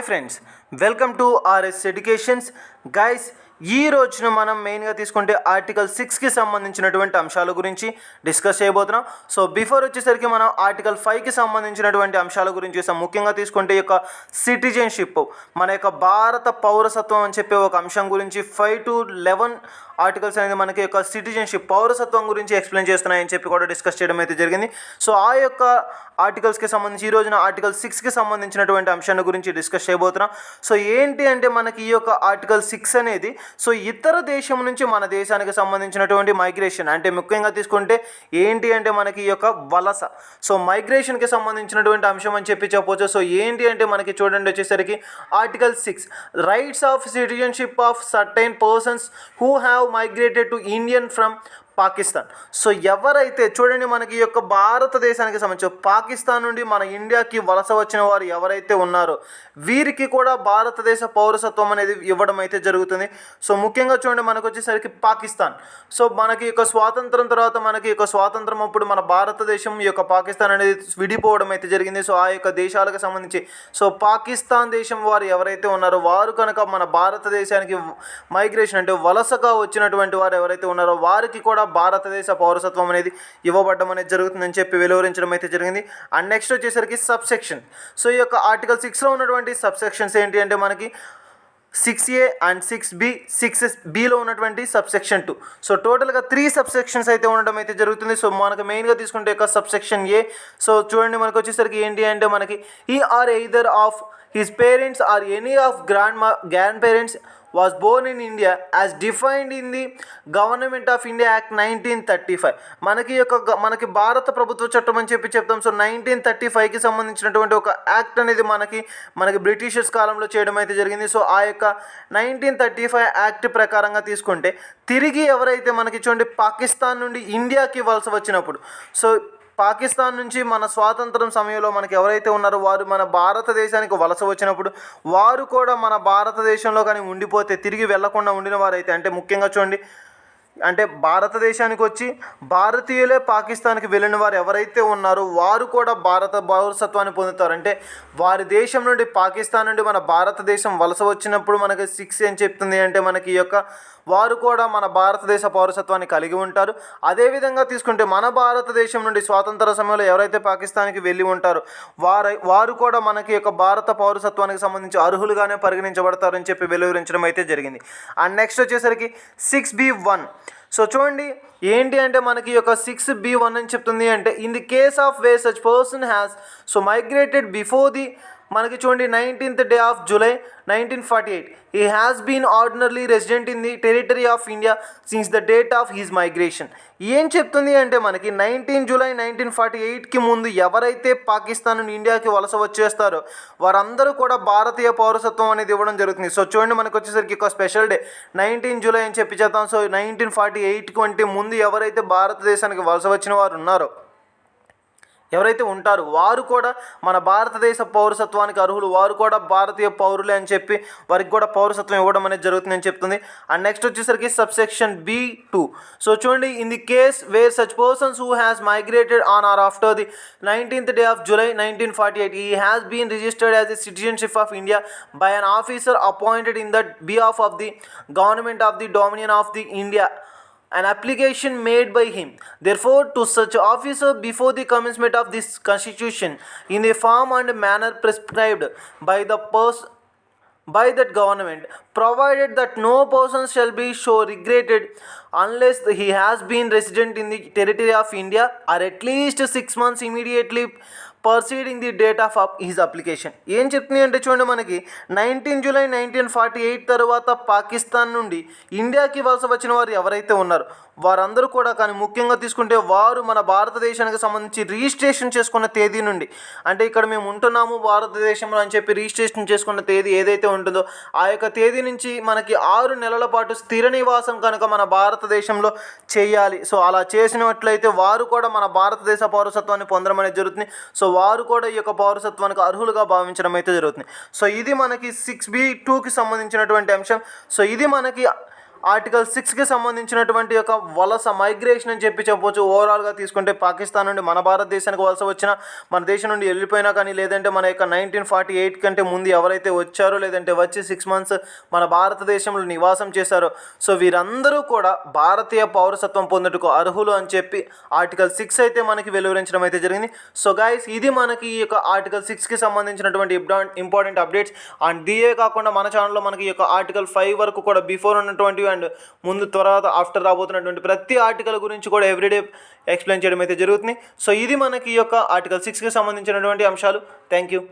Friends, welcome to RS educations. Guys, ఈ రోజున మనం మెయిన్గా తీసుకుంటే ఆర్టికల్ 6కి సంబంధించినటువంటి అంశాల గురించి డిస్కస్ చేయబోతున్నాం. సో బిఫోర్ వచ్చేసరికి మనం ఆర్టికల్ 5కి సంబంధించినటువంటి అంశాల గురించి చూసాం. ముఖ్యంగా తీసుకుంటే ఈ యొక్క సిటిజన్షిప్, మన యొక్క భారత పౌరసత్వం అని చెప్పే ఒక అంశం గురించి 5 to 11 ఆర్టికల్స్ అనేది మనకి యొక్క సిటిజన్షిప్ పౌరసత్వం గురించి ఎక్స్ప్లెయిన్ చేస్తున్నాయని చెప్పి కూడా డిస్కస్ చేయడం అయితే జరిగింది. సో ఆ యొక్క ఆర్టికల్స్కి సంబంధించి ఈ రోజున ఆర్టికల్ 6కి సంబంధించినటువంటి అంశాన్ని గురించి డిస్కస్ చేయబోతున్నాం. సో ఏంటి అంటే మనకి ఈ యొక్క ఆర్టికల్ 6 అనేది సో ఇతర దేశం నుంచి మన దేశానికి సంబంధించినటువంటి మైగ్రేషన్, అంటే ముఖ్యంగా తీసుకుంటే ఏంటి అంటే మనకి ఈ యొక్క వలస, సో మైగ్రేషన్కి సంబంధించినటువంటి అంశం అని చెప్పి చెప్పవచ్చు. సో ఏంటి అంటే మనకి చూడండి వచ్చేసరికి article 6 rights of citizenship of certain persons who have migrated to Indian from Pakistan. So ఎవరైతే చూడండి మనకి ఈ యొక్క భారతదేశానికి సంబంధించి పాకిస్తాన్ నుండి మన ఇండియాకి వలస వచ్చిన వారు ఎవరైతే ఉన్నారో వీరికి కూడా భారతదేశ పౌరసత్వం అనేది ఇవ్వడం అయితే జరుగుతుంది. సో ముఖ్యంగా చూడండి మనకు వచ్చేసరికి పాకిస్తాన్, సో మనకి యొక్క స్వాతంత్రం తర్వాత మనకి యొక్క స్వాతంత్రం అప్పుడు మన భారతదేశం ఈ యొక్క పాకిస్తాన్ అనేది విడిపోవడం అయితే జరిగింది. సో ఆ యొక్క దేశాలకు సంబంధించి సో పాకిస్తాన్ దేశం వారు ఎవరైతే ఉన్నారో వారు కనుక మన భారతదేశానికి మైగ్రేషన్ అంటే వలసగా వచ్చినటువంటి వారు ఎవరైతే ఉన్నారో వారికి కూడా భారతదేశ పౌరసత్వం అనేది ఇవ్వబడడం అనేది జరుగుతుందని చెప్పి వెలువరించడం అయితే జరిగింది. అండ్ నెక్స్ట్ వచ్చేసరికి సబ్సెక్షన్. సో ఈ యొక్క ఆర్టికల్ 6లో ఉన్నటువంటి సబ్సెక్షన్స్ ఏంటి అంటే మనకి 6A అండ్ 6B, 6Bలో ఉన్నటువంటి సబ్సెక్షన్ 2. సో టోటల్గా 3 సబ్సెక్షన్స్ అయితే ఉండడం అయితే జరుగుతుంది. సో మనకు మెయిన్గా తీసుకుంటే యొక్క సబ్సెక్షన్ A. సో చూడండి మనకు వచ్చేసరికి ఏంటి అంటే మనకి ఈ or either of his parents or any of grand parents was born in India as defined in the Government of India Act 1935. మనకి భారత ప్రభుత్వ చట్టం అని చెప్పి చెప్తాం. సో 1935కి సంబంధించినటువంటి ఒక యాక్ట్ అనేది మనకి బ్రిటిషర్స్ కాలంలో చేయడం అయితే జరిగింది. సో ఆ యొక్క 1935 యాక్ట్ ప్రకారంగా తీసుకుంటే తిరిగి ఎవరైతే మనకి చూడండి పాకిస్తాన్ నుండి ఇండియాకి వలస వచ్చినప్పుడు, సో పాకిస్తాన్ నుంచి మన స్వాతంత్రం సమయంలో మనకి ఎవరైతే ఉన్నారో వారు మన భారతదేశానికి వలస వచ్చినప్పుడు వారు కూడా మన భారతదేశంలో కానీ ఉండిపోతే తిరిగి వెళ్లకుండా ఉండిన వారైతే, అంటే ముఖ్యంగా చూడండి అంటే భారతదేశానికి వచ్చి భారతీయులే పాకిస్తాన్కి వెళ్ళిన వారు ఎవరైతే ఉన్నారో వారు కూడా భారత పౌరసత్వాన్ని పొందుతారు. అంటే వారి దేశం నుండి పాకిస్తాన్ నుండి మన భారతదేశం వలస వచ్చినప్పుడు మనకి 6 ఏం చెప్తుంది అంటే మనకి ఈ యొక్క వారు కూడా మన భారతదేశ పౌరసత్వాన్ని కలిగి ఉంటారు. అదేవిధంగా తీసుకుంటే మన భారతదేశం నుండి స్వాతంత్ర సమయంలో ఎవరైతే పాకిస్తాన్కి వెళ్ళి ఉంటారో వారు కూడా మనకి యొక్క భారత పౌరసత్వానికి సంబంధించి అర్హులుగానే పరిగణించబడతారని చెప్పి వెలువరించడం అయితే జరిగింది. అండ్ నెక్స్ట్ వచ్చేసరికి 6B1. సో చూడండి ఏంటి అంటే మనకి యొక్క 6B1 అని చెప్తుంది అంటే in the case of way such person has so migrated before the మనకి చూడండి 19th day of July 1948 he has been ordinarily resident in the territory of India since the date of his migration. ఏం చెప్తుంది అంటే మనకి 19 July 1948కి ముందు ఎవరైతే పాకిస్తాన్ నుండి ఇండియాకి వలస వచ్చేస్తారో వారందరూ కూడా భారతీయ పౌరసత్వం అనేది ఇవ్వడం జరుగుతుంది. సో చూడండి మనకు వచ్చేసరికి ఒక స్పెషల్ డే 19 July అని చెప్పి చెప్తాం. సో 1948 కంటే ముందు ఎవరైతే భారతదేశానికి వలస వచ్చిన వారు ఉన్నారో ఎవరైతే ఉంటారో వారు కూడా మన భారతదేశ పౌరసత్వానికి అర్హులు, వారు కూడా భారతీయ పౌరులే అని చెప్పి వారికి కూడా పౌరసత్వం ఇవ్వడం అనేది జరుగుతుందని చెప్తుంది. అండ్ నెక్స్ట్ వచ్చేసరికి సబ్సెక్షన్ B2. సో చూడండి in the case where such persons who has migrated on or after the 19th day of July 1948 he has been registered as a citizenship of India by an officer appointed in the behalf of the government of the Dominion of the India, an application made by him therefore to such officer before the commencement of this constitution in a form and manner prescribed by that government, provided that no person shall be so regretted unless he has been resident in the territory of India or at least 6 months immediately preceding the date of his application. ఏం చెప్తుంది అంటే చూడండి మనకి 19 July 1948 తర్వాత పాకిస్తాన్ నుండి ఇండియాకి వలస వచ్చిన వారు ఎవరైతే ఉన్నారో వారందరూ కూడా కానీ ముఖ్యంగా తీసుకుంటే వారు మన భారతదేశానికి సంబంధించి రిజిస్ట్రేషన్ చేసుకున్న తేదీ నుండి, అంటే ఇక్కడ మేము ఉంటున్నాము భారతదేశంలో అని చెప్పి రిజిస్ట్రేషన్ చేసుకున్న తేదీ ఏదైతే ఉంటుందో ఆ యొక్క తేదీ నుంచి మనకి 6 నెలల పాటు స్థిర నివాసం కనుక మన భారతదేశంలో చేయాలి. సో అలా చేసినట్లయితే వారు కూడా మన భారతదేశ పౌరసత్వాన్ని పొందడం అనేది జరుగుతుంది. సో వారు కూడా ఈ యొక్క పౌరసత్వానికి అర్హులుగా భావించడం అయితే జరుగుతుంది. సో ఇది మనకి 6B2కి సంబంధించినటువంటి అంశం. సో ఇది మనకి ఆర్టికల్ 6కి సంబంధించినటువంటి ఒక వలస మైగ్రేషన్ అని చెప్పవచ్చు. ఓవరాల్గా తీసుకుంటే పాకిస్తాన్ నుండి మన భారతదేశానికి వలస వచ్చిన, మన దేశం నుండి వెళ్ళిపోయినా కానీ, లేదంటే మన యొక్క 1948 కంటే ముందు ఎవరైతే వచ్చారో, లేదంటే వచ్చి 6 మంత్స్ మన భారతదేశంలో నివాసం చేశారో, సో వీరందరూ కూడా భారతీయ పౌరసత్వం పొందుటకు అర్హులు అని చెప్పి ఆర్టికల్ 6 అయితే మనకి వెలువరించడం అయితే జరిగింది. సో గైస్, ఇది మనకి ఈ యొక్క ఆర్టికల్ 6కి సంబంధించినటువంటి ఇంపార్టెంట్ అప్డేట్స్. అండ్ దీయే కాకుండా మన ఛానల్లో మనకి ఈ యొక్క ఆర్టికల్ 5 వరకు కూడా బిఫోర్ ఉన్నటువంటి అండ్ ముందు తర్వాత ఆఫ్టర్ రాబోతున్నటువంటి ప్రతి ఆర్టికల్ గురించి కూడా ఎవ్రీడే ఎక్స్ప్లెయిన్ చేయడం అయితే జరుగుతుంది. సో ఇది మనకి ఈ యొక్క ఆర్టికల్ 6కి సంబంధించినటువంటి అంశాలు. Thank you.